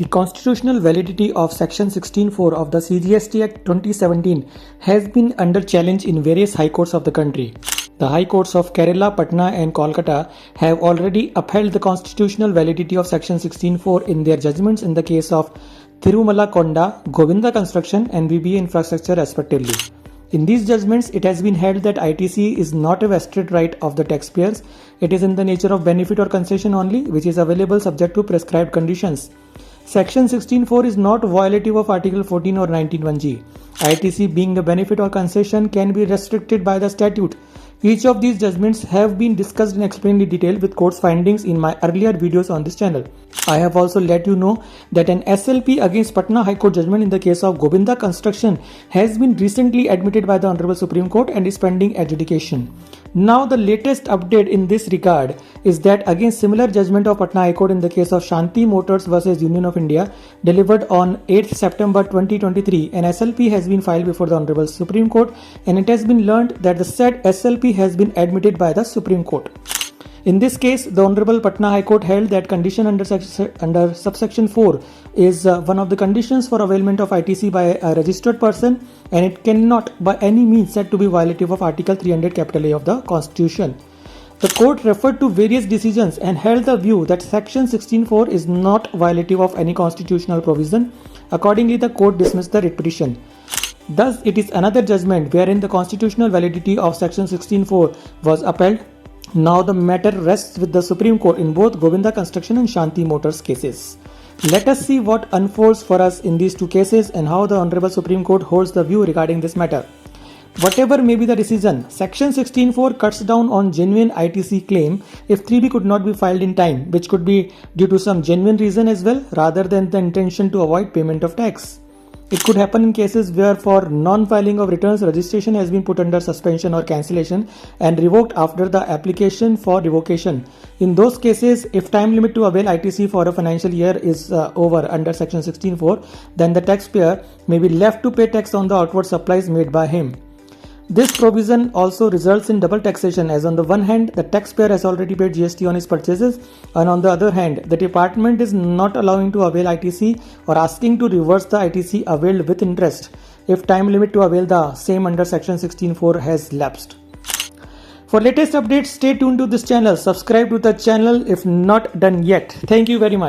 The constitutional validity of Section 16(4) of the CGST Act 2017 has been under challenge in various high courts of the country. The high courts of Kerala, Patna and Kolkata have already upheld the constitutional validity of Section 16(4) in their judgments in the case of Thirumala Konda, Govinda Construction and VBA Infrastructure respectively. In these judgments, it has been held that ITC is not a vested right of the taxpayers. It is in the nature of benefit or concession only, which is available subject to prescribed conditions. Section 16(4) is not violative of Article 14 or 19(1)(g). ITC being a benefit or concession can be restricted by the statute. Each of these judgments have been discussed and explained in detail with court's findings in my earlier videos on this channel. I have also let you know that an SLP against Patna High Court judgment in the case of Govinda Construction has been recently admitted by the Honorable Supreme Court and is pending adjudication. Now the latest update in this regard is that against similar judgment of Patna High Court in the case of Shanti Motors vs Union of India delivered on 8th September 2023, an SLP has been filed before the Honorable Supreme Court and it has been learned that the said SLP has been admitted by the Supreme Court. In this case, the Honorable Patna High Court held that condition under subsection 4 is one of the conditions for availment of ITC by a registered person and it cannot by any means said to be violative of Article 300 A of the Constitution. The court referred to various decisions and held the view that Section 16(4) is not violative of any constitutional provision. Accordingly, the court dismissed the writ petition. Thus, it is another judgment wherein the constitutional validity of Section 16(4) was upheld. Now the matter rests with the Supreme Court in both Govinda Construction and Shanti Motors cases. Let us see what unfolds for us in these two cases and how the Honorable Supreme Court holds the view regarding this matter. Whatever may be the decision, Section 16(4) cuts down on genuine ITC claim if 3B could not be filed in time, which could be due to some genuine reason as well rather than the intention to avoid payment of tax. It could happen in cases where for non-filing of returns, registration has been put under suspension or cancellation and revoked after the application for revocation. In those cases, if time limit to avail ITC for a financial year is over under Section 16(4), then the taxpayer may be left to pay tax on the outward supplies made by him. This provision also results in double taxation, as on the one hand, the taxpayer has already paid GST on his purchases and on the other hand, the department is not allowing to avail ITC or asking to reverse the ITC availed with interest if time limit to avail the same under Section 16(4) has lapsed. For latest updates, stay tuned to this channel. Subscribe to the channel if not done yet. Thank you very much.